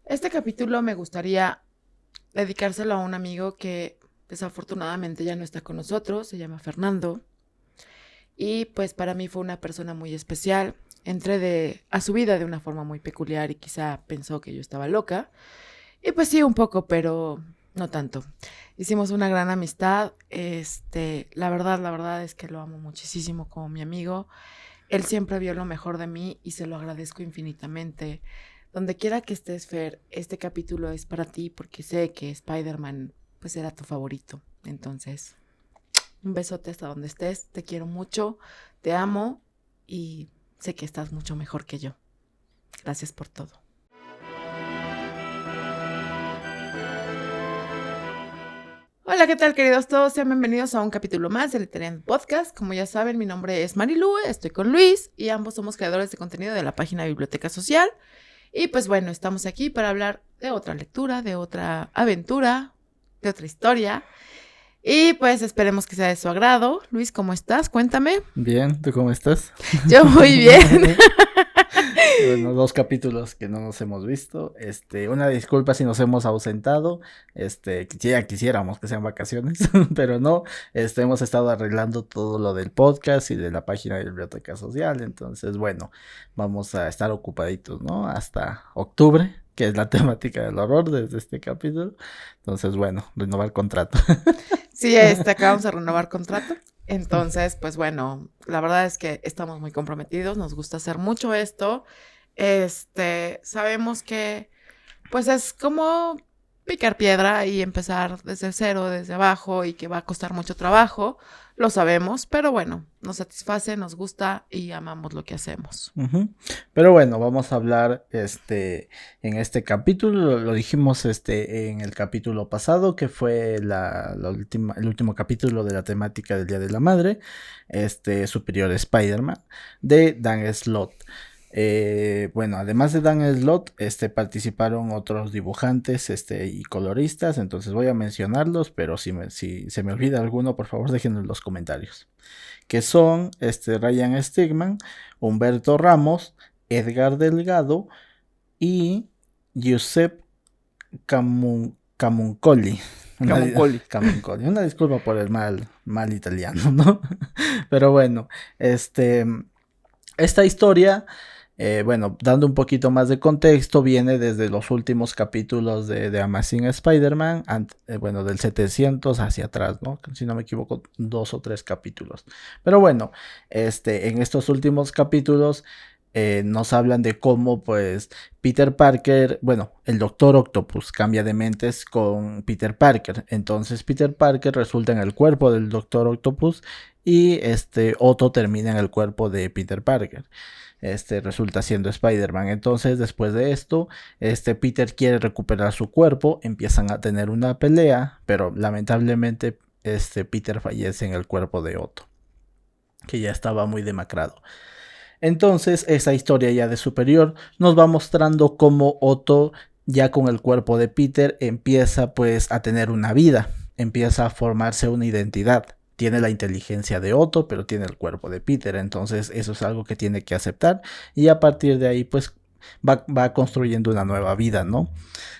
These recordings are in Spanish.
Este capítulo me gustaría dedicárselo a un amigo que desafortunadamente ya no está con nosotros, se llama Fernando. Y pues para mí fue una persona muy especial. Entré a su vida de una forma muy peculiar y quizá pensó que yo estaba loca. Y pues sí, un poco, pero no tanto. Hicimos una gran amistad. La verdad es que lo amo muchísimo como mi amigo. Él siempre vio lo mejor de mí y se lo agradezco infinitamente. Donde quiera que estés, Fer, este capítulo es para ti porque sé que Spider-Man pues era tu favorito. Entonces, un besote hasta donde estés. Te quiero mucho, te amo y sé que estás mucho mejor que yo. Gracias por todo. Hola, ¿qué tal, queridos todos? Sean bienvenidos a un capítulo más del Italian Podcast. Como ya saben, mi nombre es Marilu, estoy con Luis y ambos somos creadores de contenido de la página Biblioteca Social. Y pues bueno, estamos aquí para hablar de otra lectura, de otra aventura, de otra historia. Y pues esperemos que sea de su agrado. Luis, ¿cómo estás? Cuéntame. Bien, ¿tú cómo estás? Yo muy bien. Bueno, 2 capítulos que no nos hemos visto. Una disculpa si nos hemos ausentado. Quisiéramos que sean vacaciones, pero no. Hemos estado arreglando todo lo del podcast y de la página de Biblioteca Social. Entonces, bueno, vamos a estar ocupaditos, ¿no? Hasta octubre, que es la temática del horror desde este capítulo. Entonces, bueno, renovar contrato. Sí, acabamos de renovar contrato. Entonces, pues bueno, la verdad es que estamos muy comprometidos, nos gusta hacer mucho esto. Sabemos que pues es como picar piedra y empezar desde cero, desde abajo y que va a costar mucho trabajo, lo sabemos, pero bueno, nos satisface, nos gusta y amamos lo que hacemos. Uh-huh. Pero bueno, vamos a hablar en este capítulo, lo dijimos en el capítulo pasado, que fue el último capítulo de la temática del Día de la Madre, Superior Spider-Man, de Dan Slott. Bueno, además de Dan Slott, participaron otros dibujantes, y coloristas, entonces voy a mencionarlos, pero si se me olvida alguno, por favor déjenlo en los comentarios. Que son Ryan Stegman, Humberto Ramos, Edgar Delgado y Giuseppe Camuncoli. Camuncoli. Camuncoli. Una disculpa por el mal italiano, ¿no? Pero bueno, esta historia, bueno, dando un poquito más de contexto, viene desde los últimos capítulos de Amazing Spider-Man, bueno, del 700 hacia atrás, ¿no? Si no me equivoco, 2 o 3 capítulos. Pero bueno, en estos últimos capítulos nos hablan de cómo, pues, Peter Parker, bueno, el Doctor Octopus cambia de mentes con Peter Parker. Entonces Peter Parker resulta en el cuerpo del Doctor Octopus y Otto termina en el cuerpo de Peter Parker. Resulta siendo Spider-Man. Entonces, después de esto, Peter quiere recuperar su cuerpo, empiezan a tener una pelea, pero lamentablemente Peter fallece en el cuerpo de Otto, que ya estaba muy demacrado. Entonces, esa historia ya de Superior nos va mostrando cómo Otto, ya con el cuerpo de Peter, empieza pues a tener una vida, empieza a formarse una identidad. Tiene la inteligencia de Otto, pero tiene el cuerpo de Peter, entonces eso es algo que tiene que aceptar y a partir de ahí pues va construyendo una nueva vida, ¿no?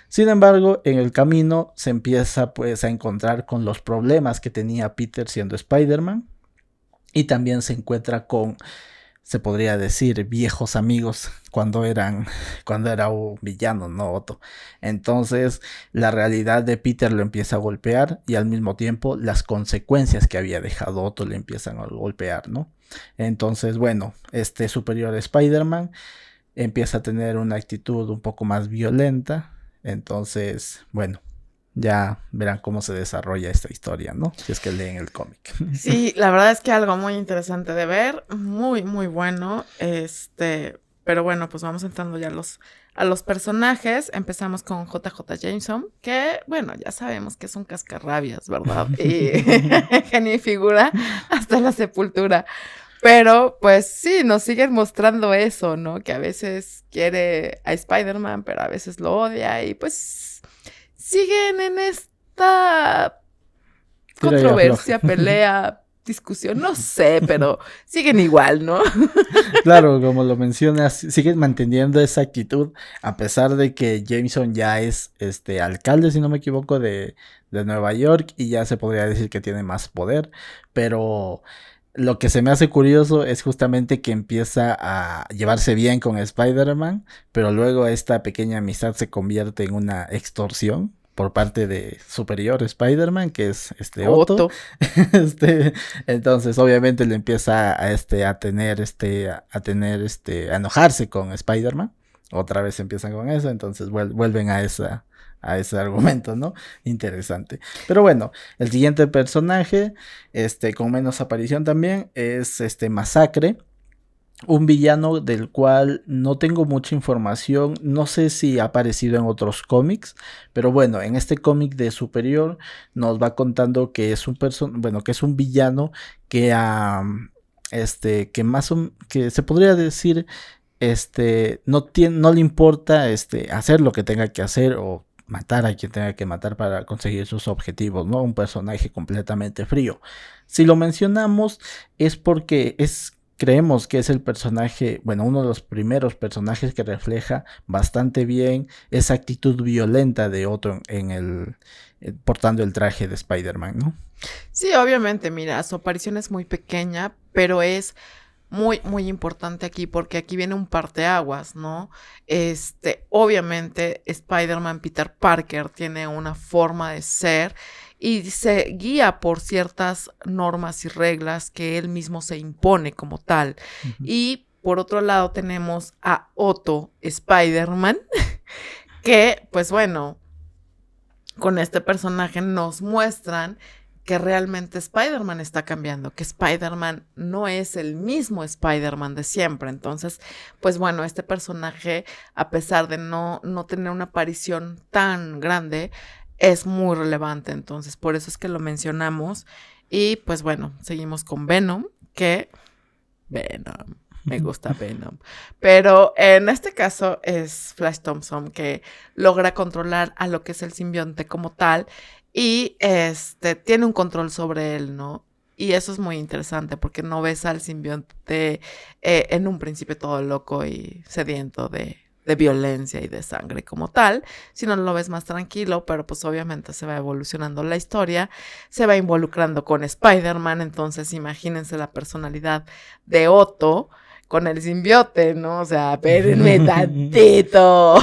Sin embargo, en el camino se empieza pues a encontrar con los problemas que tenía Peter siendo Spider-Man y también se encuentra con, se podría decir, viejos amigos cuando era un villano, no Otto. Entonces la realidad de Peter lo empieza a golpear y al mismo tiempo las consecuencias que había dejado Otto le empiezan a golpear, ¿no? Entonces, bueno, Superior Spider-Man empieza a tener una actitud un poco más violenta. Entonces, bueno, ya verán cómo se desarrolla esta historia, ¿no? Si es que leen el cómic. Sí, la verdad es que algo muy interesante de ver, muy, muy bueno. Pero bueno, pues vamos entrando ya a los personajes. Empezamos con JJ Jameson, que, bueno, ya sabemos que es un cascarrabias, ¿verdad? Y genio y figura hasta la sepultura. Pero, pues sí, nos siguen mostrando eso, ¿no? Que a veces quiere a Spider-Man, pero a veces lo odia. Y pues siguen en esta controversia, pelea, discusión, no sé, pero siguen igual, ¿no? Claro, como lo mencionas, siguen manteniendo esa actitud, a pesar de que Jameson ya es alcalde, si no me equivoco, de Nueva York, y ya se podría decir que tiene más poder, pero lo que se me hace curioso es justamente que empieza a llevarse bien con Spider-Man, pero luego esta pequeña amistad se convierte en una extorsión por parte de superior Spider-Man, que es Otto. Entonces obviamente le empieza a enojarse con Spider-Man. Otra vez empiezan con eso, entonces vuelven a ese argumento, ¿no? Interesante. Pero bueno, el siguiente personaje, con menos aparición también, es Masacre. Un villano del cual no tengo mucha información, no sé si ha aparecido en otros cómics, pero bueno, en este cómic de Superior nos va contando que es que es un villano que que se podría decir, no le importa hacer lo que tenga que hacer o matar a quien tenga que matar para conseguir sus objetivos, ¿no? Un personaje completamente frío. Si lo mencionamos es porque creemos que es el personaje, bueno, uno de los primeros personajes que refleja bastante bien esa actitud violenta de Otto portando el traje de Spider-Man, ¿no? Sí, obviamente, mira, su aparición es muy pequeña, pero es muy, muy importante aquí porque aquí viene un parteaguas, ¿no? Obviamente, Spider-Man Peter Parker tiene una forma de ser y se guía por ciertas normas y reglas que él mismo se impone como tal. Uh-huh. Y por otro lado tenemos a Otto Spider-Man, que pues bueno, con este personaje nos muestran que realmente Spider-Man está cambiando, que Spider-Man no es el mismo Spider-Man de siempre. Entonces, pues bueno, este personaje, a pesar de no tener una aparición tan grande, es muy relevante. Entonces, por eso es que lo mencionamos. Y pues bueno, seguimos con Venom, me gusta Venom. Pero en este caso es Flash Thompson, que logra controlar a lo que es el simbionte como tal. Y tiene un control sobre él, ¿no? Y eso es muy interesante porque no ves al simbionte en un principio todo loco y sediento de violencia y de sangre como tal, sino lo ves más tranquilo, pero pues obviamente se va evolucionando la historia, se va involucrando con Spider-Man, entonces imagínense la personalidad de Otto con el simbiote, ¿no? O sea, espérenme tantito.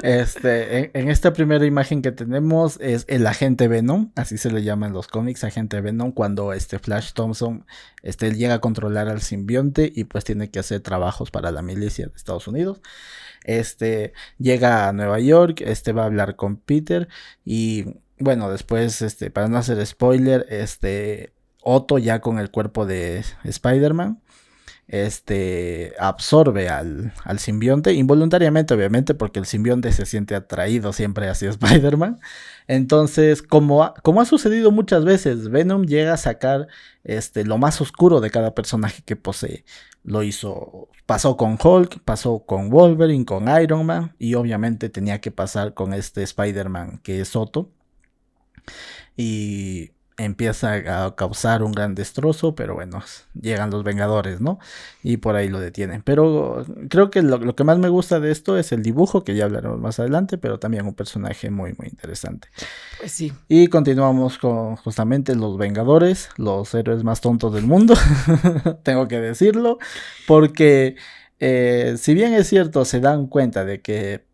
En esta primera imagen que tenemos es el agente Venom, así se le llama en los cómics, agente Venom, cuando Flash Thompson él llega a controlar al simbionte y pues tiene que hacer trabajos para la milicia de Estados Unidos. Llega a Nueva York, va a hablar con Peter y bueno, después para no hacer spoiler, Otto ya con el cuerpo de Spider-Man absorbe al simbionte involuntariamente, obviamente, porque el simbionte se siente atraído siempre hacia Spider-Man. Entonces, como ha sucedido muchas veces, Venom llega a sacar lo más oscuro de cada personaje que posee. Lo hizo, pasó con Hulk, pasó con Wolverine, con Iron Man, y obviamente tenía que pasar con Spider-Man que es Otto. Y empieza a causar un gran destrozo, pero bueno, llegan los Vengadores, ¿no? Y por ahí lo detienen. Pero creo que lo que más me gusta de esto es el dibujo, que ya hablaremos más adelante, pero también un personaje muy, muy interesante. Pues sí. Y continuamos con justamente los Vengadores, los héroes más tontos del mundo, tengo que decirlo, porque si bien es cierto, se dan cuenta de que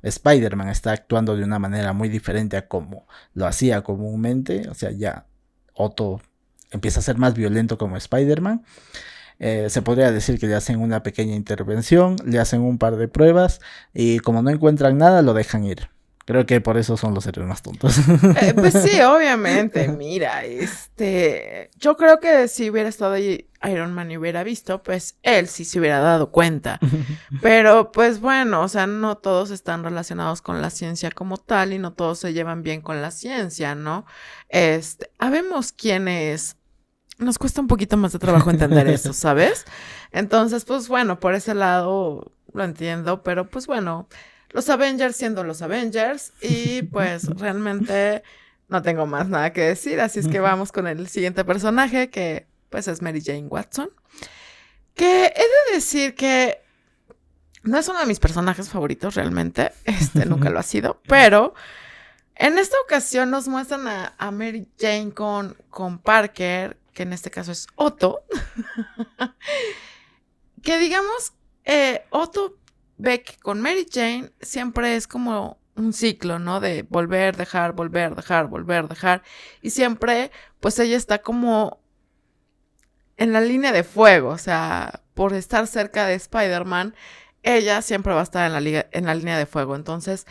Spider-Man está actuando de una manera muy diferente a como lo hacía comúnmente, o sea, ya Otto empieza a ser más violento como Spider-Man. Se podría decir que le hacen una pequeña intervención, le hacen un par de pruebas y como no encuentran nada, lo dejan ir. Creo que por eso son los héroes más tontos. Pues sí, obviamente, mira, yo creo que si hubiera estado ahí Iron Man y hubiera visto, pues él sí se hubiera dado cuenta. Pero pues bueno, o sea, no todos están relacionados con la ciencia como tal y no todos se llevan bien con la ciencia, ¿no? Habemos quienes nos cuesta un poquito más de trabajo entender eso, ¿sabes? Entonces, pues bueno, por ese lado lo entiendo, pero pues bueno, los Avengers siendo los Avengers y pues realmente no tengo más nada que decir, así es que vamos con el siguiente personaje, que pues es Mary Jane Watson. Que he de decir que no es uno de mis personajes favoritos realmente, nunca lo ha sido, pero en esta ocasión nos muestran a Mary Jane con Parker, que en este caso es Otto, que digamos, Otto ve que con Mary Jane siempre es como un ciclo, ¿no? De volver, dejar, volver, dejar, volver, dejar, y siempre, pues ella está como en la línea de fuego, o sea, por estar cerca de Spider-Man, ella siempre va a estar en la línea de fuego. Entonces,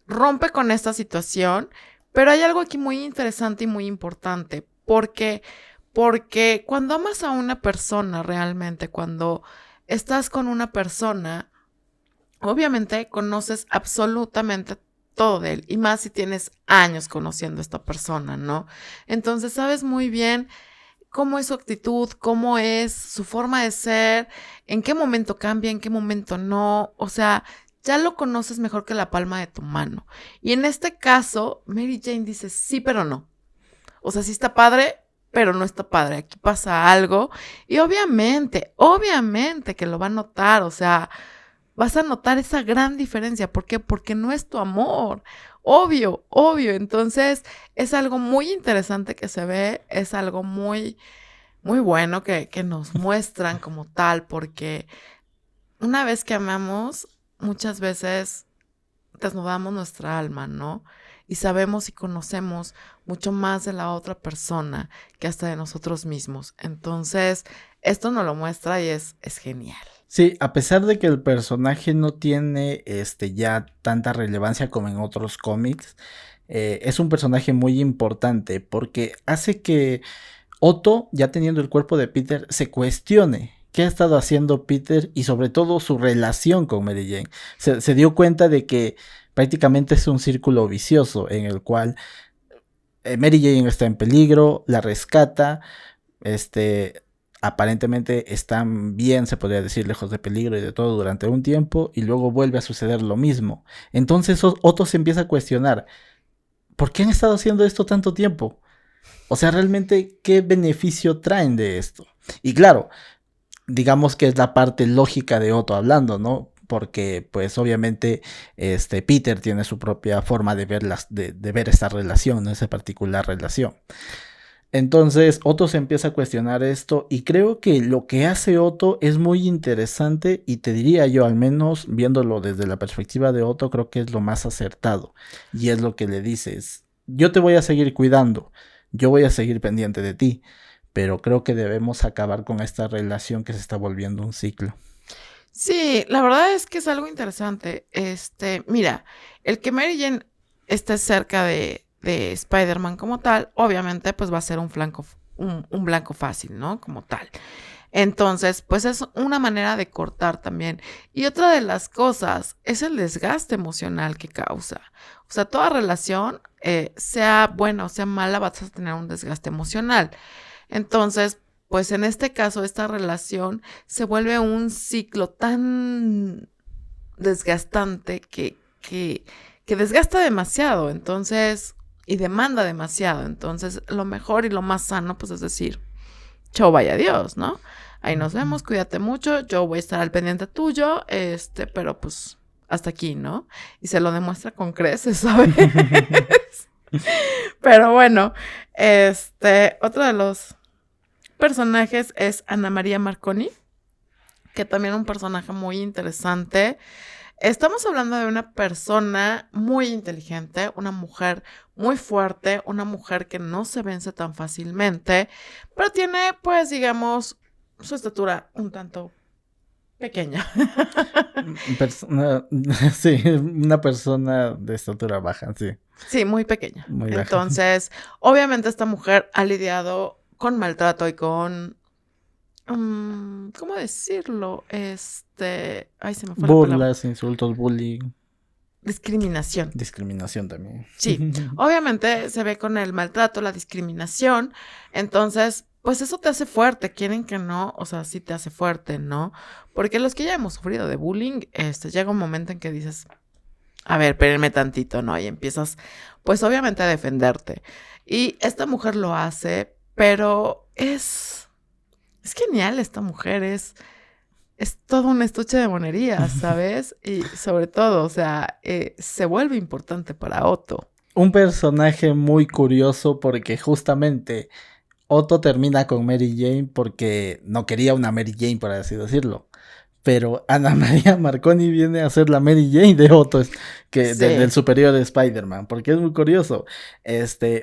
rompe con esta situación, pero hay algo aquí muy interesante y muy importante, porque cuando amas a una persona realmente, cuando estás con una persona, obviamente conoces absolutamente todo de él, y más si tienes años conociendo a esta persona, ¿no? Entonces, sabes muy bien cómo es su actitud, cómo es su forma de ser, en qué momento cambia, en qué momento no, o sea, ya lo conoces mejor que la palma de tu mano. Y en este caso, Mary Jane dice sí, pero no. O sea, sí está padre, pero no está padre. Aquí pasa algo y obviamente que lo va a notar, o sea, vas a notar esa gran diferencia. ¿Por qué? Porque no es tu amor. Obvio. Entonces, es algo muy interesante que se ve, es algo muy, muy bueno que nos muestran como tal, porque una vez que amamos, muchas veces desnudamos nuestra alma, ¿no? Y sabemos y conocemos mucho más de la otra persona que hasta de nosotros mismos. Entonces, esto nos lo muestra y es genial. Sí, a pesar de que el personaje no tiene ya tanta relevancia como en otros cómics, es un personaje muy importante porque hace que Otto, ya teniendo el cuerpo de Peter, se cuestione qué ha estado haciendo Peter y sobre todo su relación con Mary Jane. Se dio cuenta de que prácticamente es un círculo vicioso en el cual Mary Jane está en peligro, la rescata, aparentemente están bien, se podría decir, lejos de peligro y de todo durante un tiempo, y luego vuelve a suceder lo mismo. Entonces Otto se empieza a cuestionar, ¿por qué han estado haciendo esto tanto tiempo? O sea, realmente, ¿qué beneficio traen de esto? Y claro, digamos que es la parte lógica de Otto hablando, ¿no? Porque, pues, obviamente, Peter tiene su propia forma de ver, de ver esta relación, ¿no? Esa particular relación. Entonces Otto se empieza a cuestionar esto y creo que lo que hace Otto es muy interesante y te diría yo, al menos viéndolo desde la perspectiva de Otto, creo que es lo más acertado y es lo que le dices, yo te voy a seguir cuidando, yo voy a seguir pendiente de ti, pero creo que debemos acabar con esta relación que se está volviendo un ciclo. Sí, la verdad es que es algo interesante. Mira, el que Mary Jane esté cerca de Spider-Man como tal, obviamente pues va a ser un blanco fácil, ¿no? Como tal. Entonces, pues es una manera de cortar también. Y otra de las cosas es el desgaste emocional que causa. O sea, toda relación, sea buena o sea mala, vas a tener un desgaste emocional. Entonces, pues en este caso, esta relación se vuelve un ciclo tan desgastante que desgasta demasiado, entonces, y demanda demasiado. Entonces, lo mejor y lo más sano, pues es decir, chau, vaya Dios, ¿no? Ahí nos vemos, cuídate mucho, yo voy a estar al pendiente tuyo, pero pues hasta aquí, ¿no? Y se lo demuestra con creces, ¿sabes? Pero bueno, otro de los personajes es Ana María Marconi, que también es un personaje muy interesante. Estamos hablando de una persona muy inteligente, una mujer muy fuerte, una mujer que no se vence tan fácilmente, pero tiene, pues, digamos, su estatura un tanto pequeña. Sí, una persona de estatura baja, sí. Sí, muy pequeña. Muy baja. Entonces, obviamente esta mujer ha lidiado con maltrato y con... ¿cómo decirlo? Ay, se me fue la palabra. Burlas, insultos, bullying. Discriminación. Discriminación también. Sí, obviamente se ve con el maltrato, la discriminación, entonces, pues eso te hace fuerte, quieren que no, o sea, sí te hace fuerte, ¿no? Porque los que ya hemos sufrido de bullying, llega un momento en que dices, a ver, espérenme tantito, ¿no? Y empiezas, pues obviamente a defenderte. Y esta mujer lo hace, pero es genial esta mujer, es todo un estuche de monerías, ¿sabes? Y sobre todo, o sea, se vuelve importante para Otto. Un personaje muy curioso porque justamente Otto termina con Mary Jane porque no quería una Mary Jane, por así decirlo. Pero Ana María Marconi viene a ser la Mary Jane de Otto, del Sí, superior de Spider-Man, porque es muy curioso.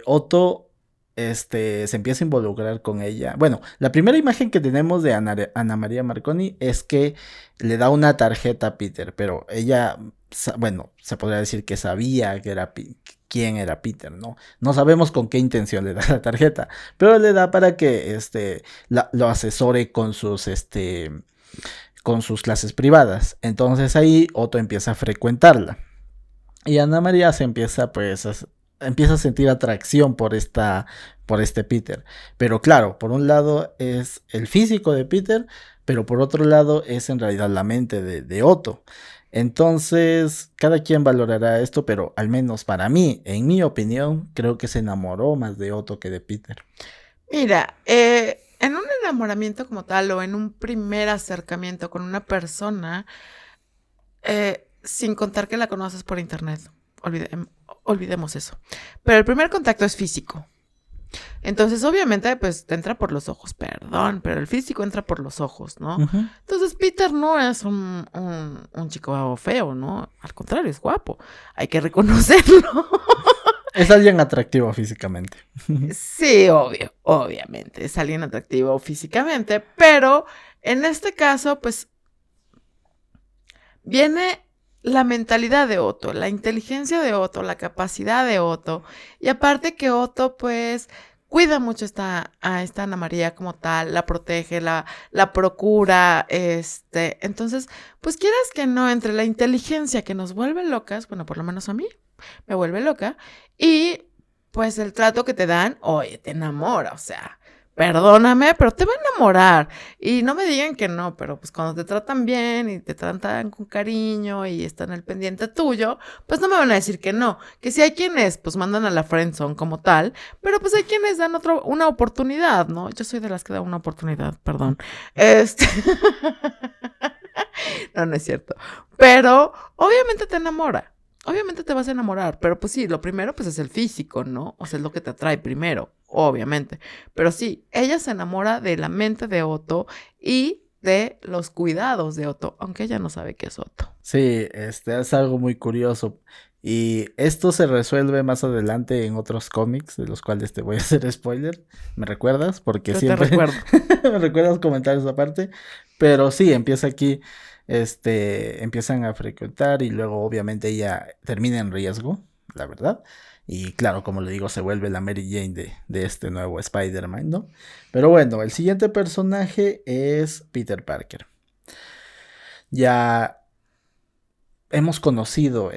Otto, se empieza a involucrar con ella. Bueno, la primera imagen que tenemos de Ana María Marconi es que le da una tarjeta a Peter, pero ella, bueno, se podría decir que sabía que era quién era Peter, ¿no? No sabemos con qué intención le da la tarjeta, pero le da para que, lo asesore con sus clases privadas. Entonces ahí Otto empieza a frecuentarla. Y Ana María se empieza pues empieza a sentir atracción por este Peter. Pero claro, por un lado es el físico de Peter, pero por otro lado es en realidad la mente de Otto. Entonces, cada quien valorará esto, pero al menos para mí, en mi opinión, creo que se enamoró más de Otto que de Peter. mira, en un enamoramiento como tal o en un primer acercamiento con una persona, sin contar que la conoces por internet, olvidemos eso. Pero el primer contacto es físico. Entonces, obviamente, pues te entra por los ojos, perdón, pero el físico entra por los ojos, ¿no? Ujú. Entonces, Peter no es un chico feo, ¿no? Al contrario, es guapo. Hay que reconocerlo. Es alguien atractivo físicamente. Sí, obviamente, es alguien atractivo físicamente, pero en este caso, pues viene la mentalidad de Otto, la inteligencia de Otto, la capacidad de Otto, y aparte que Otto, pues, cuida mucho a esta Ana María como tal, la protege, la procura, entonces, pues quieras que no, entre la inteligencia que nos vuelve locas, bueno, por lo menos a mí, me vuelve loca, y pues el trato que te dan, oye, te enamora, o sea, perdóname, pero te va a enamorar. Y no me digan que no, pero pues cuando te tratan bien y te tratan con cariño y están al pendiente tuyo, pues no me van a decir que no. Que si hay quienes pues mandan a la friendzone como tal, pero pues hay quienes dan una oportunidad, ¿no? Yo soy de las que dan una oportunidad, perdón. Este... no, no es cierto. Pero obviamente te enamora. Obviamente te vas a enamorar, pero pues sí, lo primero pues es el físico, ¿no? O sea, es lo que te atrae primero, obviamente. Pero sí, ella se enamora de la mente de Otto y de los cuidados de Otto, aunque ella no sabe qué es Otto. Sí, es algo muy curioso. Y esto se resuelve más adelante en otros cómics, de los cuales te voy a hacer spoiler. ¿Me recuerdas? Porque Yo te siempre recuerdo. me recuerdas comentar esa parte. Pero sí, empieza aquí, empiezan a frecuentar y luego obviamente ella termina en riesgo, la verdad. Y claro, como le digo, se vuelve la Mary Jane de este nuevo Spider-Man, ¿no? Pero bueno, el siguiente personaje es Peter Parker. Ya hemos conocido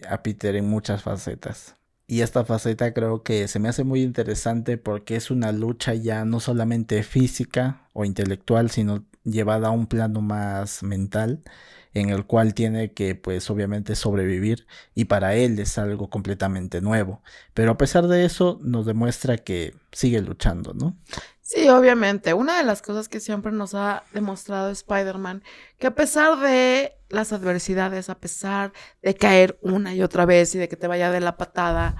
a Peter en muchas facetas. Y esta faceta creo que se me hace muy interesante porque es una lucha ya no solamente física o intelectual, sino llevada a un plano más mental, en el cual tiene que, pues, obviamente sobrevivir, y para él es algo completamente nuevo. Pero a pesar de eso, nos demuestra que sigue luchando, ¿no? Sí, obviamente. Una de las cosas que siempre nos ha demostrado Spider-Man, que a pesar de las adversidades, a pesar de caer una y otra vez y de que te vaya de la patada,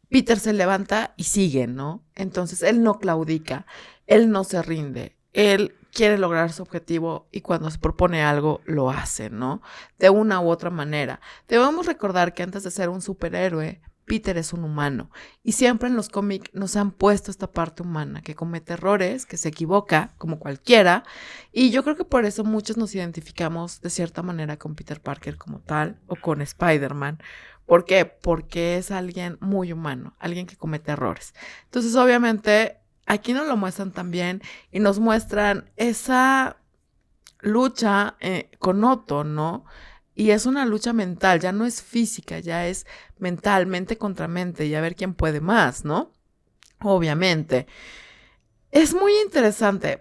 Peter se levanta y sigue, ¿no? Entonces él no claudica, él no se rinde, él quiere lograr su objetivo y cuando se propone algo lo hace, ¿no? De una u otra manera. Debemos recordar que antes de ser un superhéroe, Peter es un humano y siempre en los cómics nos han puesto esta parte humana, que comete errores, que se equivoca como cualquiera, y yo creo que por eso muchos nos identificamos de cierta manera con Peter Parker como tal o con Spider-Man. ¿Por qué? Porque es alguien muy humano, alguien que comete errores. Entonces, obviamente, aquí nos lo muestran también y nos muestran esa lucha con Otto, ¿no? Y es una lucha mental, ya no es física, ya es mental, mente contra mente y a ver quién puede más, ¿no? Obviamente. Es muy interesante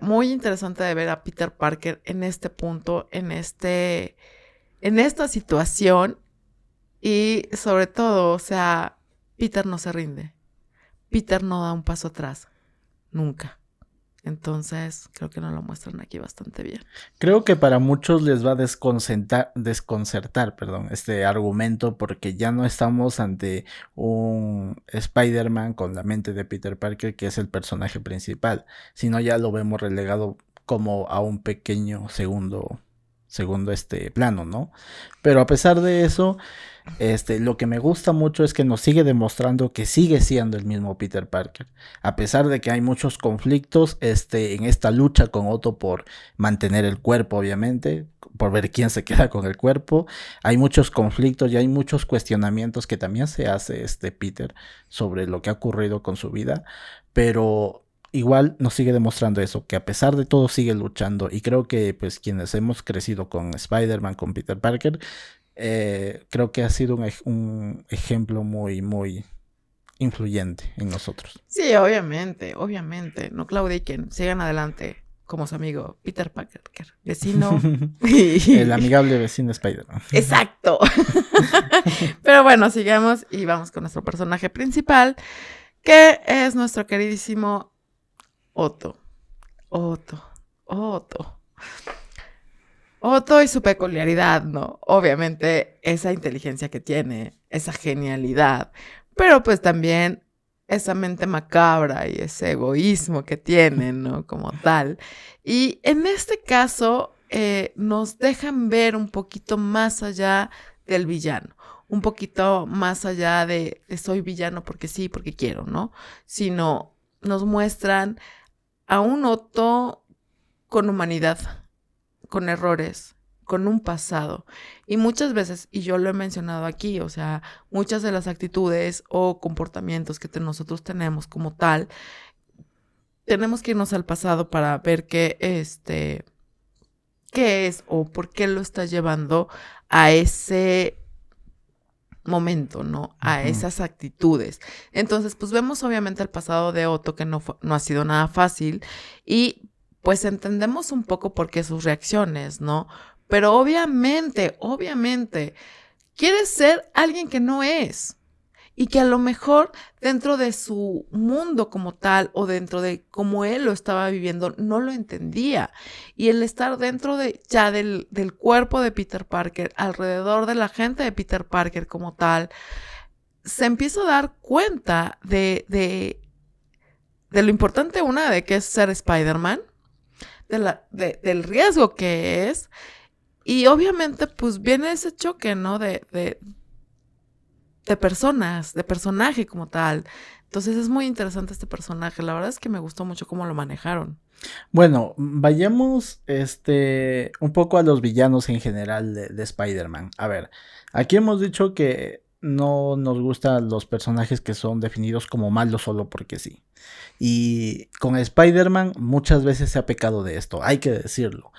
de ver a Peter Parker en este punto, en esta situación. Y sobre todo, o sea, Peter no se rinde. Peter no da un paso atrás. Nunca. Entonces, creo que nos lo muestran aquí bastante bien. Creo que para muchos les va a desconcertar, este argumento, porque ya no estamos ante un Spider-Man con la mente de Peter Parker, que es el personaje principal, sino ya lo vemos relegado como a un pequeño segundo plano, ¿no? Pero a pesar de eso, lo que me gusta mucho es que nos sigue demostrando que sigue siendo el mismo Peter Parker. A pesar de que hay muchos conflictos en esta lucha con Otto por mantener el cuerpo, obviamente, por ver quién se queda con el cuerpo. Hay muchos conflictos y hay muchos cuestionamientos que también se hace Peter sobre lo que ha ocurrido con su vida. Pero igual nos sigue demostrando eso, que a pesar de todo sigue luchando. Y creo que pues quienes hemos crecido con Spider-Man, con Peter Parker, creo que ha sido un ejemplo muy, muy influyente en nosotros. Sí, obviamente. No claudiquen, sigan adelante como su amigo Peter Parker, vecino. El amigable vecino Spider-Man. Exacto. Pero bueno, sigamos y vamos con nuestro personaje principal, que es nuestro queridísimo Otto y su peculiaridad, ¿no? Obviamente esa inteligencia que tiene, esa genialidad, pero pues también esa mente macabra y ese egoísmo que tiene, ¿no? Como tal. Y en este caso nos dejan ver un poquito más allá del villano, un poquito más allá de soy villano porque sí, porque quiero, ¿no? Sino nos muestran a un Otto con humanidad, con errores, con un pasado. Y muchas veces, y yo lo he mencionado aquí, o sea, muchas de las actitudes o comportamientos que nosotros tenemos como tal, tenemos que irnos al pasado para ver qué es o por qué lo está llevando a ese momento, ¿no? A esas actitudes. Entonces, pues vemos obviamente el pasado de Otto, que no ha sido nada fácil, y pues entendemos un poco por qué sus reacciones, ¿no? Pero obviamente, quiere ser alguien que no es. Y que a lo mejor dentro de su mundo como tal o dentro de cómo él lo estaba viviendo no lo entendía. Y el estar dentro de ya del cuerpo de Peter Parker, alrededor de la gente de Peter Parker como tal, se empieza a dar cuenta de lo importante, de que es ser Spider-Man, del riesgo que es. Y obviamente pues viene ese choque, ¿no? de personas, de personaje como tal. Entonces es muy interesante este personaje. La verdad es que me gustó mucho cómo lo manejaron. Bueno, vayamos un poco a los villanos en general de Spider-Man. A ver, aquí hemos dicho que no nos gustan los personajes que son definidos como malos solo porque sí. Y con Spider-Man muchas veces se ha pecado de esto, hay que decirlo.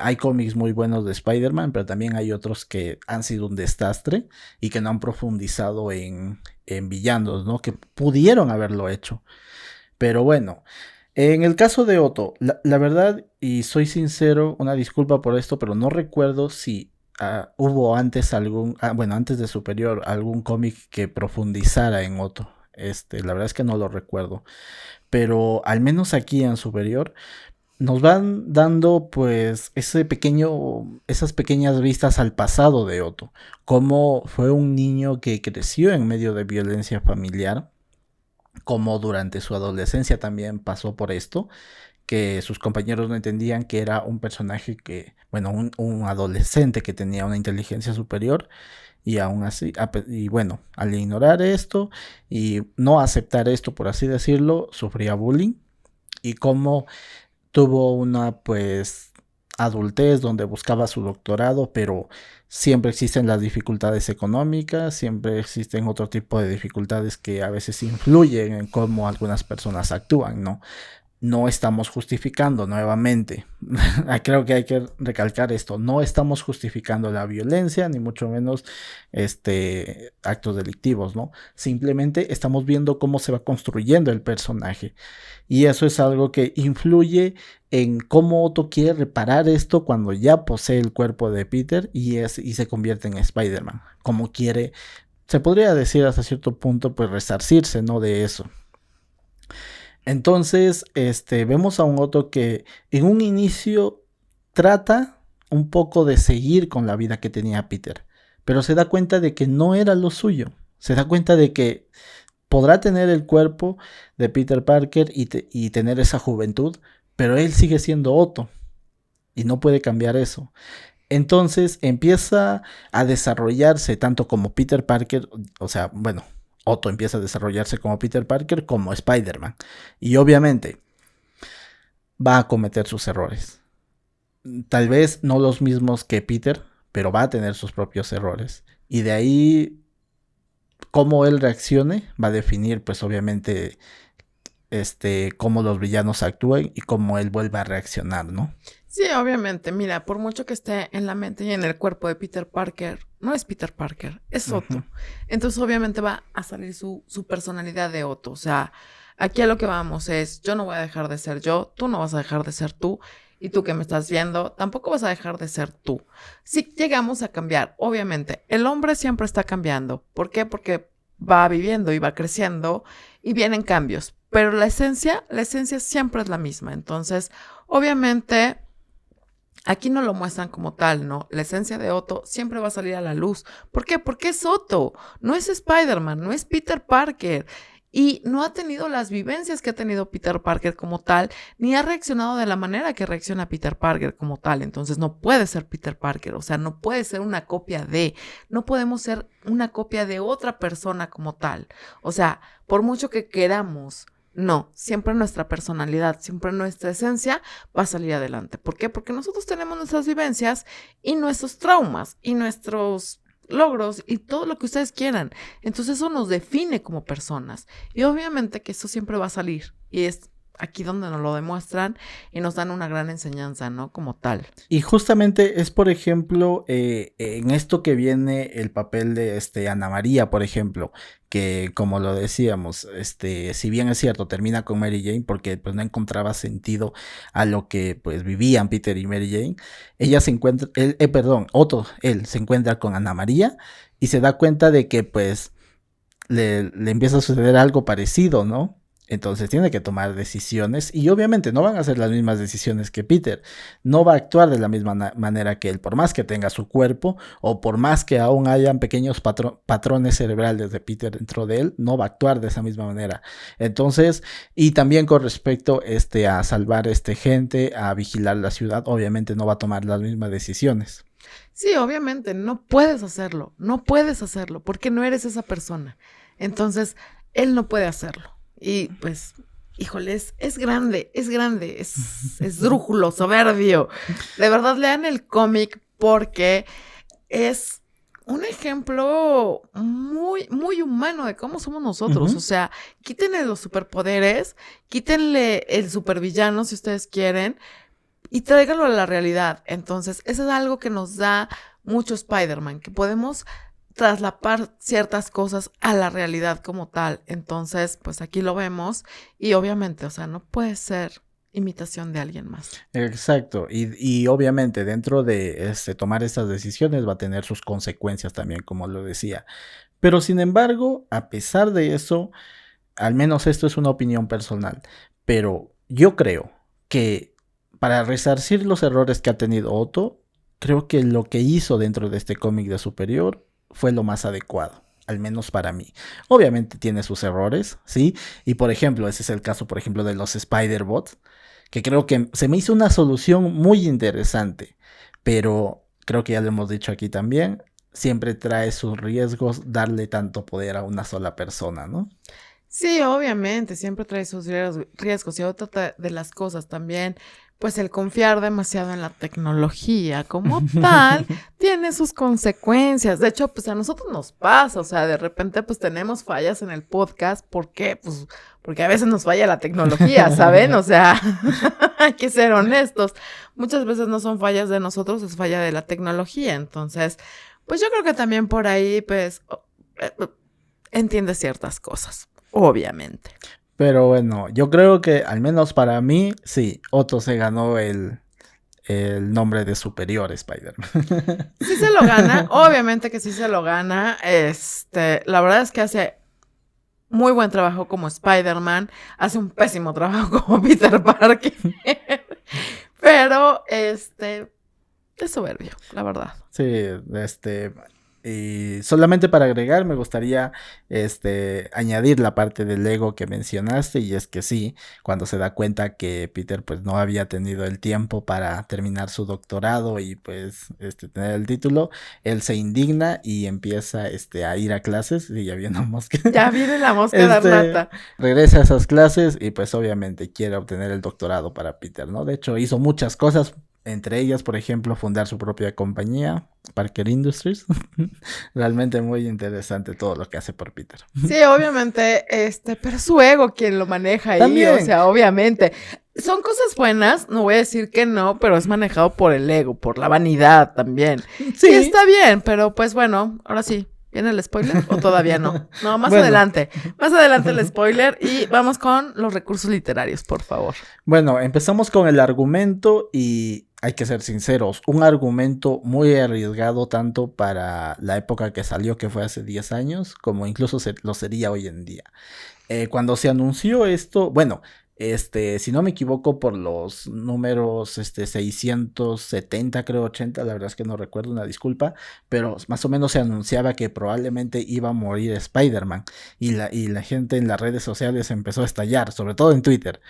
Hay cómics muy buenos de Spider-Man, pero también hay otros que han sido un desastre y que no han profundizado en villanos, ¿no? Que pudieron haberlo hecho. Pero bueno, en el caso de Otto, la verdad, y soy sincero, una disculpa por esto, pero no recuerdo si hubo antes antes de Superior, algún cómic que profundizara en Otto. La verdad es que no lo recuerdo. Pero al menos aquí en Superior nos van dando pues esas pequeñas vistas al pasado de Otto. Cómo fue un niño que creció en medio de violencia familiar. Cómo durante su adolescencia también pasó por esto. Que sus compañeros no entendían que era un personaje un adolescente que tenía una inteligencia superior. Y aún así, y bueno, al ignorar esto y no aceptar esto, por así decirlo, sufría bullying. Y cómo tuvo una pues adultez donde buscaba su doctorado, pero siempre existen las dificultades económicas, siempre existen otro tipo de dificultades que a veces influyen en cómo algunas personas actúan, ¿no? no estamos justificando nuevamente. Creo que hay que recalcar esto. No estamos justificando la violencia, ni mucho menos actos delictivos, ¿no? Simplemente estamos viendo cómo se va construyendo el personaje. Y eso es algo que influye en cómo Otto quiere reparar esto cuando ya posee el cuerpo de Peter y se convierte en Spider-Man. Como quiere, se podría decir hasta cierto punto, pues resarcirse, ¿no? De eso. Entonces, vemos a un Otto que en un inicio trata un poco de seguir con la vida que tenía Peter, pero se da cuenta de que no era lo suyo. Se da cuenta de que podrá tener el cuerpo de Peter Parker y tener esa juventud, pero él sigue siendo Otto y no puede cambiar eso. Entonces empieza a desarrollarse tanto como Peter Parker, o sea, bueno, Otto empieza a desarrollarse como Peter Parker, como Spider-Man. Y obviamente va a cometer sus errores. Tal vez no los mismos que Peter, pero va a tener sus propios errores. Y de ahí, cómo él reaccione, va a definir, pues obviamente, cómo los villanos actúen y cómo él vuelva a reaccionar, ¿no? Sí, obviamente. Mira, por mucho que esté en la mente y en el cuerpo de Peter Parker, no es Peter Parker, es Otto. Uh-huh. Entonces, obviamente va a salir su personalidad de Otto. O sea, aquí a lo que vamos es, yo no voy a dejar de ser yo, tú no vas a dejar de ser tú, y tú que me estás viendo, tampoco vas a dejar de ser tú. Si llegamos a cambiar, obviamente, el hombre siempre está cambiando. ¿Por qué? Porque va viviendo y va creciendo y vienen cambios. Pero la esencia siempre es la misma. Entonces, obviamente, aquí no lo muestran como tal, ¿no? La esencia de Otto siempre va a salir a la luz. ¿Por qué? Porque es Otto, no es Spider-Man, no es Peter Parker. Y no ha tenido las vivencias que ha tenido Peter Parker como tal, ni ha reaccionado de la manera que reacciona Peter Parker como tal. Entonces no puede ser Peter Parker, o sea, no puede ser una copia de, no podemos ser una copia de otra persona como tal. O sea, por mucho que queramos, no, siempre nuestra personalidad, siempre nuestra esencia va a salir adelante. ¿Por qué? Porque nosotros tenemos nuestras vivencias y nuestros traumas y nuestros logros y todo lo que ustedes quieran. Entonces eso nos define como personas. Y obviamente que eso siempre va a salir. Y es aquí donde nos lo demuestran y nos dan una gran enseñanza, ¿no? Como tal. Y justamente es, por ejemplo, en esto que viene el papel de Ana María, por ejemplo, que como lo decíamos, si bien es cierto, termina con Mary Jane porque pues no encontraba sentido a lo que pues vivían Peter y Mary Jane, ella se encuentra, Otto, él se encuentra con Ana María y se da cuenta de que pues le empieza a suceder algo parecido, ¿no? Entonces tiene que tomar decisiones y obviamente no van a ser las mismas decisiones que Peter. No va a actuar de la misma manera que él, por más que tenga su cuerpo o por más que aún hayan pequeños patrones cerebrales de Peter dentro de él, no va a actuar de esa misma manera. Entonces, y también con respecto a salvar gente, a vigilar la ciudad, obviamente no va a tomar las mismas decisiones. Sí, obviamente, no puedes hacerlo, porque no eres esa persona. Entonces, él no puede hacerlo. Y pues, híjole, es grande, es drújulo, soberbio. De verdad, lean el cómic porque es un ejemplo muy, muy humano de cómo somos nosotros. Uh-huh. O sea, quítenle los superpoderes, quítenle el supervillano si ustedes quieren y tráiganlo a la realidad. Entonces, eso es algo que nos da mucho Spider-Man, que podemos traslapar ciertas cosas a la realidad como tal. Entonces, pues aquí lo vemos y obviamente, o sea, no puede ser imitación de alguien más. Exacto, y obviamente dentro de tomar estas decisiones va a tener sus consecuencias también, como lo decía. Pero sin embargo, a pesar de eso, al menos esto es una opinión personal, pero yo creo que para resarcir los errores que ha tenido Otto, creo que lo que hizo dentro de este cómic de Superior fue lo más adecuado, al menos para mí. Obviamente tiene sus errores, ¿sí? Y por ejemplo, ese es el caso, por ejemplo, de los Spider-Bots, que creo que se me hizo una solución muy interesante, pero creo que ya lo hemos dicho aquí también, siempre trae sus riesgos darle tanto poder a una sola persona, ¿no? Sí, obviamente, siempre trae sus riesgos. Y otra de las cosas también, pues el confiar demasiado en la tecnología como tal tiene sus consecuencias. De hecho, pues a nosotros nos pasa, o sea, de repente pues tenemos fallas en el podcast. ¿Por qué? Pues porque a veces nos falla la tecnología, ¿saben? O sea, hay que ser honestos. Muchas veces no son fallas de nosotros, es falla de la tecnología. Entonces, pues yo creo que también por ahí, pues, entiende ciertas cosas. Obviamente. Pero bueno, yo creo que al menos para mí, sí, Otto se ganó el nombre de superior Spider-Man. Sí se lo gana, obviamente que sí se lo gana. La verdad es que hace muy buen trabajo como Spider-Man, hace un pésimo trabajo como Peter Parker. Pero, es soberbio, la verdad. Sí, y solamente para agregar, me gustaría añadir la parte del ego que mencionaste, y es que sí, cuando se da cuenta que Peter pues no había tenido el tiempo para terminar su doctorado y pues tener el título, él se indigna y empieza a ir a clases, y ya viene la mosca. Ya viene la mosca a dar lata. Regresa a esas clases y pues obviamente quiere obtener el doctorado para Peter, ¿no? De hecho, hizo muchas cosas. Entre ellas, por ejemplo, fundar su propia compañía, Parker Industries. Realmente muy interesante todo lo que hace por Peter. Sí, obviamente, pero es su ego quien lo maneja ahí, También. o sea, obviamente. Son cosas buenas, no voy a decir que no, pero es manejado por el ego, por la vanidad también. Sí. Y está bien, pero pues bueno, ahora sí, ¿viene el spoiler o todavía no? No, más Bueno. adelante. Más adelante el spoiler y vamos con los recursos literarios, por favor. Bueno, empezamos con el argumento y hay que ser sinceros, un argumento muy arriesgado tanto para la época que salió, que fue hace 10 años, como incluso lo sería hoy en día. Cuando se anunció esto, bueno, si no me equivoco por los números 670, creo 80, la verdad es que no recuerdo, una disculpa, pero más o menos se anunciaba que probablemente iba a morir Spider-Man, y la gente en las redes sociales empezó a estallar, sobre todo en Twitter.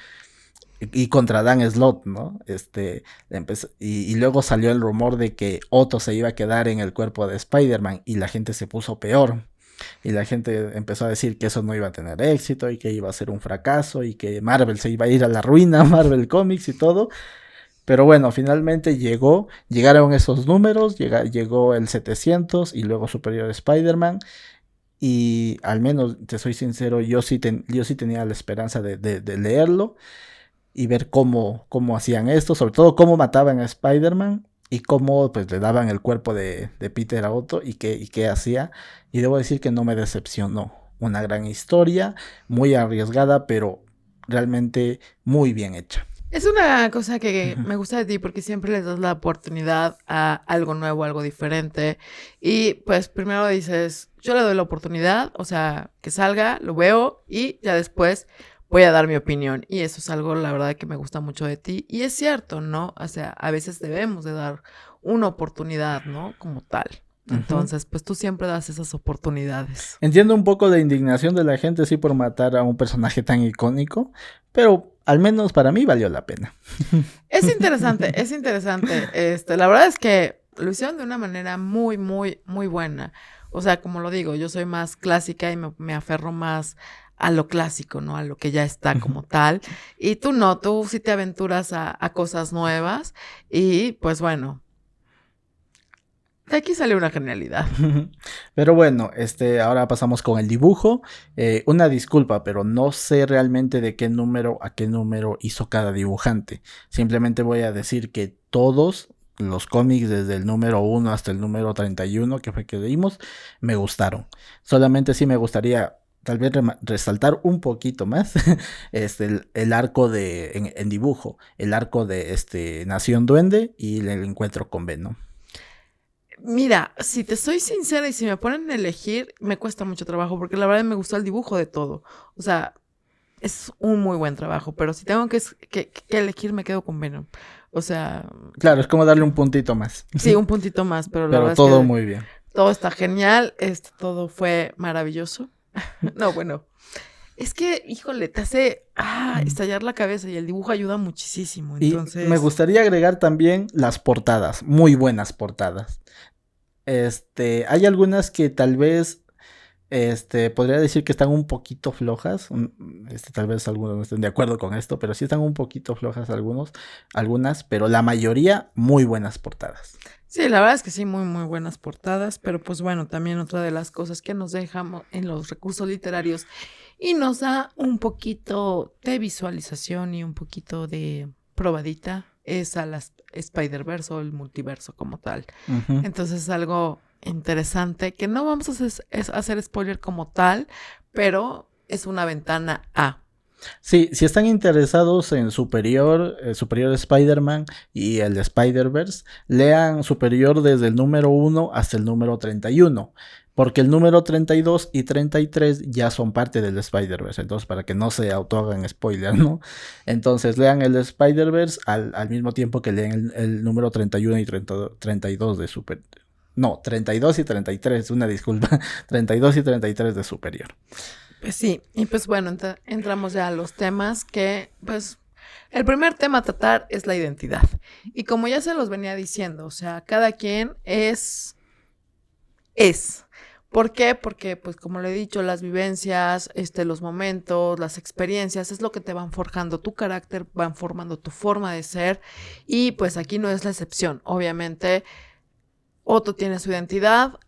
Y contra Dan Slott, ¿no? Y luego salió el rumor de que Otto se iba a quedar en el cuerpo de Spider-Man, y la gente se puso peor. Y la gente empezó a decir que eso no iba a tener éxito y que iba a ser un fracaso y que Marvel se iba a ir a la ruina, Marvel Comics y todo. Pero bueno, finalmente llegaron esos números, llegó el 700 y luego Superior Spider-Man. Y al menos, te soy sincero, yo sí tenía la esperanza de leerlo y ver cómo hacían esto, sobre todo cómo mataban a Spider-Man y cómo pues le daban el cuerpo de Peter a Otto y qué hacía. Y debo decir que no me decepcionó. Una gran historia, muy arriesgada, pero realmente muy bien hecha. Es una cosa que me gusta de ti porque siempre les das la oportunidad a algo nuevo, algo diferente. Y pues primero dices, yo le doy la oportunidad, o sea, que salga, lo veo y ya después voy a dar mi opinión. Y eso es algo, la verdad, que me gusta mucho de ti. Y es cierto, ¿no? O sea, a veces debemos de dar una oportunidad, ¿no? Como tal. Entonces, pues tú siempre das esas oportunidades. Entiendo un poco la indignación de la gente, sí, por matar a un personaje tan icónico, pero al menos para mí valió la pena. Es interesante, es interesante. La verdad es que lo hicieron de una manera muy, muy, muy buena. O sea, como lo digo, yo soy más clásica y me aferro más a lo clásico, ¿no? A lo que ya está como tal. Y tú no, tú sí te aventuras a cosas nuevas y pues bueno, de aquí sale una genialidad. Pero bueno, ahora pasamos con el dibujo. Una disculpa, pero no sé realmente de qué número a qué número hizo cada dibujante. Simplemente voy a decir que todos los cómics, desde el número 1 hasta el número 31, que fue que leímos, me gustaron. Solamente sí me gustaría tal vez resaltar un poquito más el arco en dibujo, el arco de Nación Duende y el encuentro con Venom. Mira, si te soy sincera y si me ponen a elegir, me cuesta mucho trabajo porque la verdad me gustó el dibujo de todo. O sea, es un muy buen trabajo, pero si tengo que elegir, me quedo con Venom. O sea... Claro, es como darle un puntito más. Sí, un puntito más, pero la Pero verdad todo es que muy bien. todo está genial, todo fue maravilloso. No, bueno, es que, híjole, te hace estallar la cabeza y el dibujo ayuda muchísimo. Entonces... Y me gustaría agregar también las portadas, muy buenas portadas. Hay algunas que tal vez Podría decir que están un poquito flojas. Tal vez algunos no estén de acuerdo con esto, pero sí están un poquito flojas algunas, pero la mayoría muy buenas portadas. Sí, la verdad es que sí, muy, muy buenas portadas, pero pues bueno, también otra de las cosas que nos dejamos en los recursos literarios y nos da un poquito de visualización y un poquito de probadita es a las Spider-Verse o el multiverso como tal. Uh-huh. Entonces es algo interesante que no vamos a hacer spoiler como tal, pero es una ventana a. Sí, si están interesados en Superior Spider-Man y el Spider-Verse, lean Superior desde el número 1 hasta el número 31. Porque el número 32 y 33 ya son parte del Spider-Verse. Entonces, para que no se autohagan spoiler, ¿no? Entonces, lean el Spider-Verse al mismo tiempo que leen el número 31 y 32 de Super. No, 32 y 33, una disculpa. 32 y 33 de Superior. Pues sí, y pues bueno, entramos ya a los temas que, pues, el primer tema a tratar es la identidad. Y como ya se los venía diciendo, o sea, cada quien es. ¿Por qué? Porque, pues, como le he dicho, las vivencias, los momentos, las experiencias, es lo que te van forjando tu carácter, van formando tu forma de ser, y pues aquí no es la excepción. Obviamente, Otto tiene su identidad,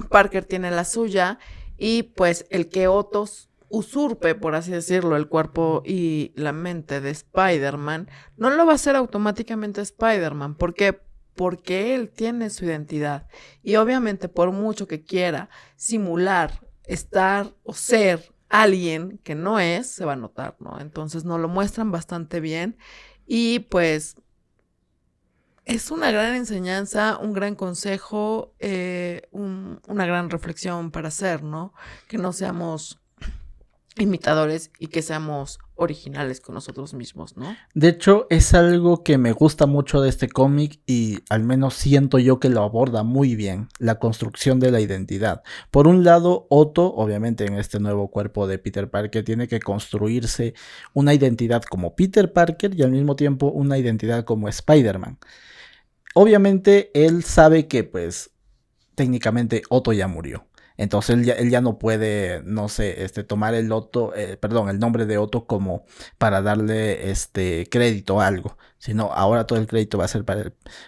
Parker tiene la suya, y pues el que Otto usurpe, por así decirlo, el cuerpo y la mente de Spider-Man, no lo va a hacer automáticamente Spider-Man. ¿Por qué? Porque él tiene su identidad. Y obviamente por mucho que quiera simular, estar o ser alguien que no es, se va a notar, ¿no? Entonces nos lo muestran bastante bien y pues es una gran enseñanza, un gran consejo, una gran reflexión para hacer, ¿no? Que no seamos imitadores y que seamos originales con nosotros mismos, ¿no? De hecho, es algo que me gusta mucho de este cómic y al menos siento yo que lo aborda muy bien, la construcción de la identidad. Por un lado, Otto, obviamente en este nuevo cuerpo de Peter Parker, tiene que construirse una identidad como Peter Parker y al mismo tiempo una identidad como Spider-Man. Obviamente, él sabe que, pues, técnicamente Otto ya murió. Entonces él ya no puede, no sé, tomar el nombre de Otto como para darle crédito a algo, sino ahora todo el crédito va a ser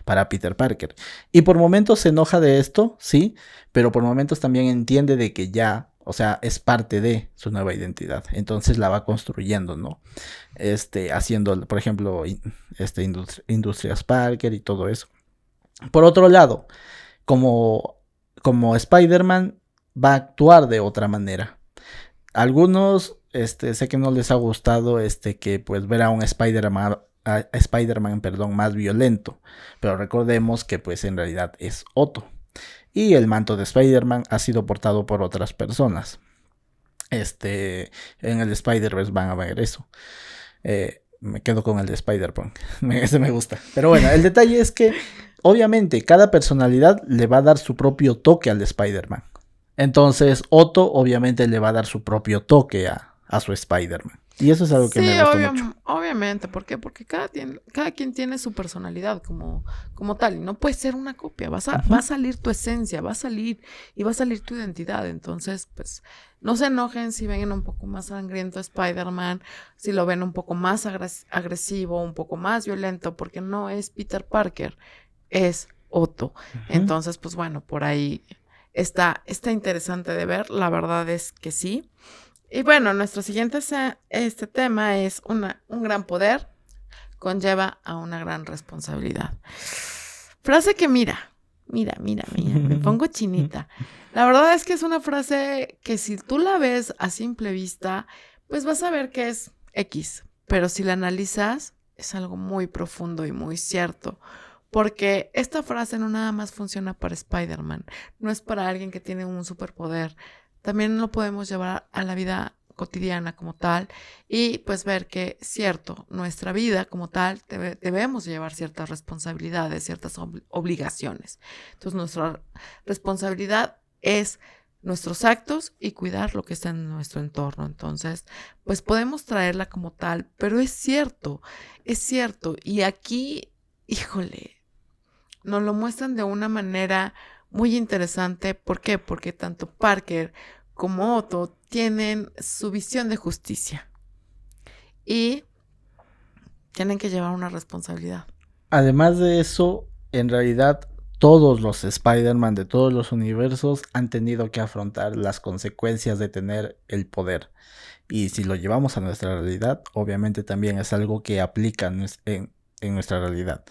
para Peter Parker. Y por momentos se enoja de esto, sí, pero por momentos también entiende de que ya, o sea, es parte de su nueva identidad. Entonces la va construyendo, ¿no? Haciendo, por ejemplo, Industrias Parker y todo eso. Por otro lado, como Spider-Man va a actuar de otra manera. Algunos, sé que no les ha gustado, que pues ver a un Spider-Man, más violento, pero recordemos que pues en realidad es Otto. Y el manto de Spider-Man ha sido portado por otras personas. En el Spider-Verse van a ver eso. Me quedo con el de Spider-Punk. Ese me gusta. Pero bueno, el detalle es que obviamente cada personalidad le va a dar su propio toque al de Spider-Man. Entonces Otto obviamente le va a dar su propio toque a su Spider-Man. Y eso es algo que me gusta mucho. Obviamente, ¿por qué? Porque cada quien tiene su personalidad como tal, y no puede ser una copia, va a salir tu esencia, va a salir tu identidad. Entonces, pues, no se enojen si ven un poco más sangriento a Spider-Man, si lo ven un poco más agresivo, un poco más violento, porque no es Peter Parker, es Otto. Entonces, pues bueno, por ahí está interesante de ver, la verdad es que sí. Y bueno, nuestro siguiente tema es un gran poder conlleva a una gran responsabilidad. Frase que mira, me pongo chinita. La verdad es que es una frase que si tú la ves a simple vista, pues vas a ver que es X, pero si la analizas, es algo muy profundo y muy cierto. Porque esta frase no nada más funciona para Spider-Man, no es para alguien que tiene un superpoder. También lo podemos llevar a la vida cotidiana como tal y pues ver que cierto, nuestra vida como tal debemos llevar ciertas responsabilidades, ciertas obligaciones. Entonces nuestra responsabilidad es nuestros actos y cuidar lo que está en nuestro entorno. Entonces, pues podemos traerla como tal, pero es cierto. Y aquí, híjole, nos lo muestran de una manera muy interesante. ¿Por qué? Porque tanto Parker como Otto tienen su visión de justicia y tienen que llevar una responsabilidad. Además de eso, en realidad todos los Spider-Man de todos los universos han tenido que afrontar las consecuencias de tener el poder. Y si lo llevamos a nuestra realidad, obviamente también es algo que aplica en nuestra realidad.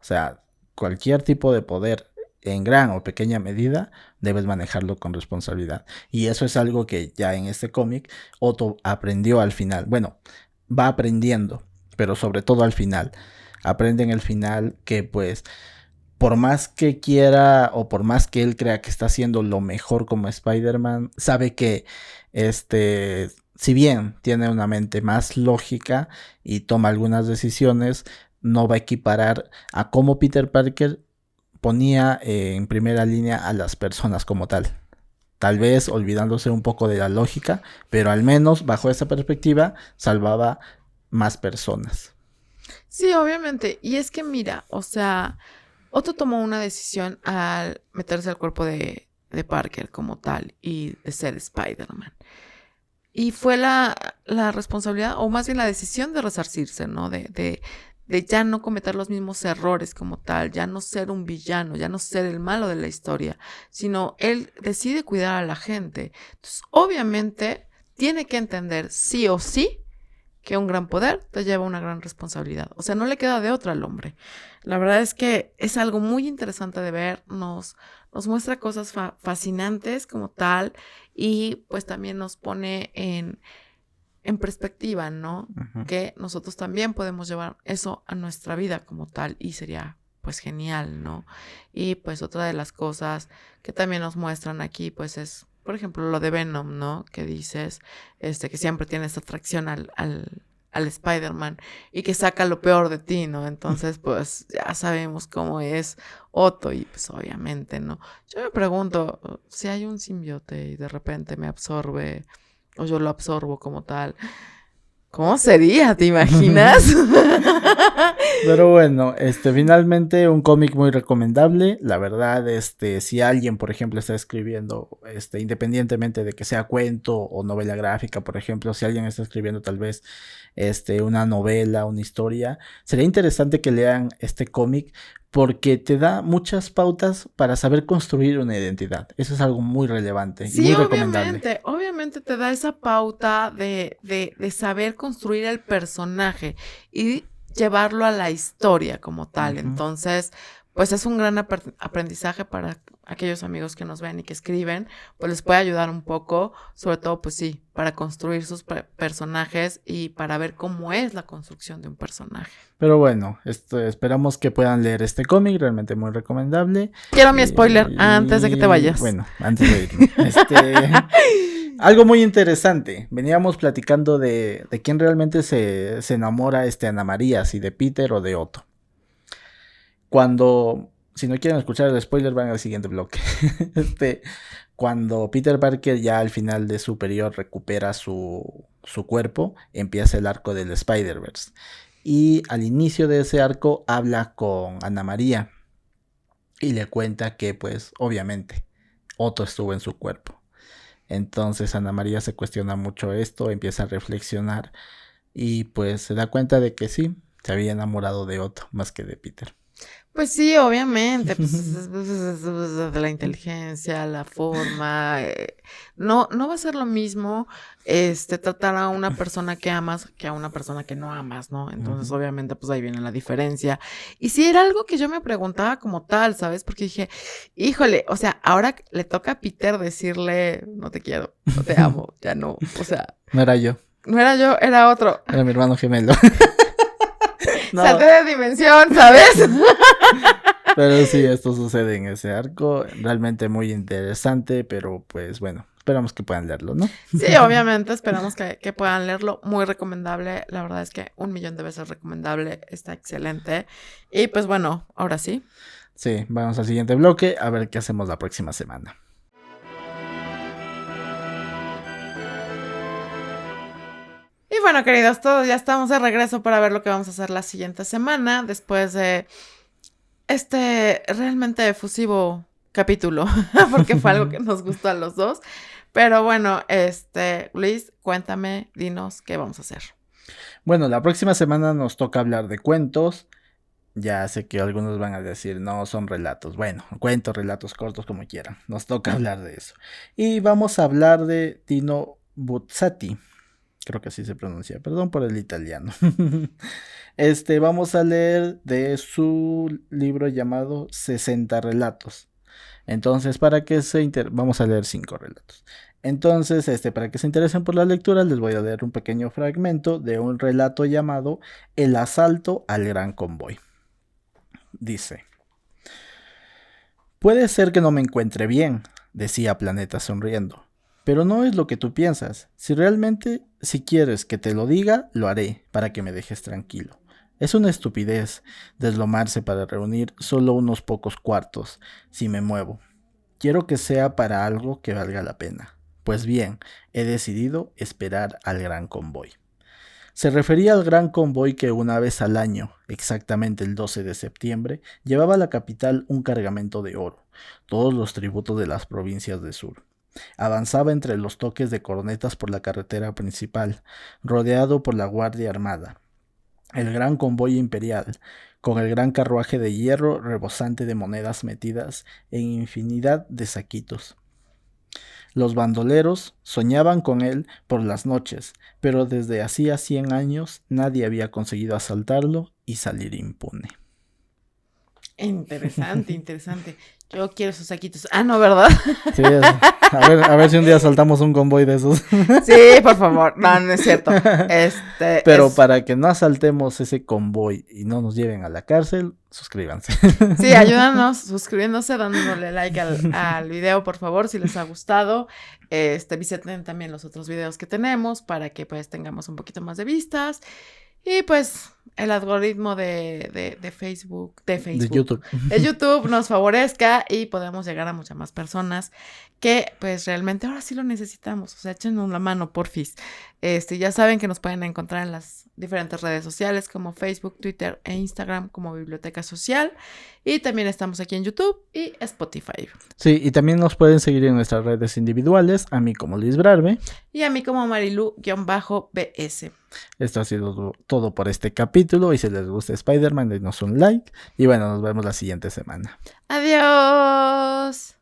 O sea, cualquier tipo de poder, en gran o pequeña medida, debes manejarlo con responsabilidad. Y eso es algo que ya en este cómic Otto aprendió al final. Bueno, va aprendiendo, pero sobre todo al final. Aprende en el final que pues por más que quiera o por más que él crea que está haciendo lo mejor como Spider-Man, sabe que si bien tiene una mente más lógica y toma algunas decisiones, no va a equiparar a cómo Peter Parker ponía en primera línea a las personas como tal. Tal vez olvidándose un poco de la lógica, pero al menos bajo esa perspectiva salvaba más personas. Sí, obviamente. Y es que mira, o sea, Otto tomó una decisión al meterse al cuerpo de Parker como tal y de ser Spider-Man. Y fue la responsabilidad, o más bien la decisión de resarcirse, ¿no? De ya no cometer los mismos errores como tal, ya no ser un villano, ya no ser el malo de la historia, sino él decide cuidar a la gente. Entonces, obviamente, tiene que entender sí o sí que un gran poder te lleva una gran responsabilidad. O sea, no le queda de otra al hombre. La verdad es que es algo muy interesante de ver, nos muestra cosas fascinantes como tal y pues también nos pone en perspectiva, ¿no? Uh-huh. Que nosotros también podemos llevar eso a nuestra vida como tal y sería pues genial, ¿no? Y pues otra de las cosas que también nos muestran aquí pues es, por ejemplo, lo de Venom, ¿no? Que dices, que siempre tiene esta atracción al Spider-Man y que saca lo peor de ti, ¿no? Entonces, pues ya sabemos cómo es Otto y pues obviamente, ¿no? Yo me pregunto, si hay un simbiote y de repente me absorbe o yo lo absorbo como tal, ¿cómo sería? ¿Te imaginas? Pero bueno, finalmente un cómic muy recomendable. La verdad, si alguien, por ejemplo, está escribiendo, independientemente de que sea cuento o novela gráfica, por ejemplo, si alguien está escribiendo tal vez, una novela, una historia, sería interesante que lean este cómic porque te da muchas pautas para saber construir una identidad. Eso es algo muy relevante y muy recomendable. Obviamente te da esa pauta de saber construir el personaje y llevarlo a la historia como tal. Uh-huh. Entonces, pues es un gran aprendizaje para aquellos amigos que nos ven y que escriben, pues les puede ayudar un poco, sobre todo, pues sí, para construir sus personajes y para ver cómo es la construcción de un personaje. Pero bueno, esperamos que puedan leer este cómic, realmente muy recomendable. Quiero mi spoiler antes de que te vayas. Bueno, antes de irme. Algo muy interesante. Veníamos platicando de quién realmente se enamora Ana María, si de Peter o de Otto. Si no quieren escuchar el spoiler, van al siguiente bloque. Cuando Peter Parker ya al final de Superior recupera su cuerpo, empieza el arco del Spider-Verse. Y al inicio de ese arco habla con Ana María y le cuenta que pues obviamente Otto estuvo en su cuerpo. Entonces Ana María se cuestiona mucho esto, empieza a reflexionar y pues se da cuenta de que sí, se había enamorado de Otto más que de Peter. Pues sí, obviamente, pues, de la inteligencia, la forma, no va a ser lo mismo, tratar a una persona que amas que a una persona que no amas, ¿no? Entonces, obviamente, pues ahí viene la diferencia. Y sí, era algo que yo me preguntaba como tal, ¿sabes? Porque dije, híjole, o sea, ahora le toca a Peter decirle, no te quiero, no te amo, ya no, o sea. No era yo. No era yo, era otro. Era mi hermano gemelo. No. Salté de dimensión, ¿sabes? Pero sí, esto sucede en ese arco. Realmente muy interesante, pero pues bueno, esperamos que puedan leerlo, ¿no? Sí, obviamente, esperamos que puedan leerlo. Muy recomendable. La verdad es que 1,000,000 de veces recomendable. Está excelente. Y pues bueno, ahora sí. Sí, vamos al siguiente bloque a ver qué hacemos la próxima semana. Y bueno, queridos, todos ya estamos de regreso para ver lo que vamos a hacer la siguiente semana, después de realmente efusivo capítulo, porque fue algo que nos gustó a los dos. Pero bueno, Luis, cuéntame, dinos qué vamos a hacer. Bueno, la próxima semana nos toca hablar de cuentos. Ya sé que algunos van a decir, no, son relatos. Bueno, cuentos, relatos cortos, como quieran. Nos toca hablar de eso. Y vamos a hablar de Dino Buzzati. Creo que así se pronuncia. Perdón por el italiano. Vamos a leer de su libro llamado 60 relatos. Entonces, vamos a leer 5 relatos. Entonces, para que se interesen por la lectura, les voy a leer un pequeño fragmento de un relato llamado El asalto al gran convoy. Dice: puede ser que no me encuentre bien, decía Planeta sonriendo, pero no es lo que tú piensas. Si quieres que te lo diga, lo haré para que me dejes tranquilo. Es una estupidez deslomarse para reunir solo unos pocos cuartos si me muevo. Quiero que sea para algo que valga la pena. Pues bien, he decidido esperar al gran convoy. Se refería al gran convoy que una vez al año, exactamente el 12 de septiembre, llevaba a la capital un cargamento de oro, todos los tributos de las provincias del sur. Avanzaba entre los toques de cornetas por la carretera principal, rodeado por la Guardia Armada. El gran convoy imperial, con el gran carruaje de hierro rebosante de monedas metidas en infinidad de saquitos. Los bandoleros soñaban con él por las noches, pero desde hacía 100 años nadie había conseguido asaltarlo y salir impune. Interesante, interesante. Yo quiero esos saquitos. Ah, no, ¿verdad? Sí, a ver si un día saltamos un convoy de esos. Sí, por favor. No, no es cierto. Pero para que no asaltemos ese convoy y no nos lleven a la cárcel, suscríbanse. Sí, ayúdanos suscribiéndose, dándole like al video, por favor, si les ha gustado. Visiten también los otros videos que tenemos para que pues tengamos un poquito más de vistas. Y pues el algoritmo de Facebook, de YouTube. De YouTube nos favorezca y podamos llegar a muchas más personas que pues realmente ahora sí lo necesitamos. O sea, échenos la mano, porfis. Ya saben que nos pueden encontrar en las diferentes redes sociales como Facebook, Twitter e Instagram como Biblioteca Social. Y también estamos aquí en YouTube y Spotify. Sí, y también nos pueden seguir en nuestras redes individuales, a mí como Luis Brarbe. Y a mí como Marilu-BS. Esto ha sido todo por este capítulo y si les gusta Spider-Man, denos un like y bueno, nos vemos la siguiente semana. Adiós.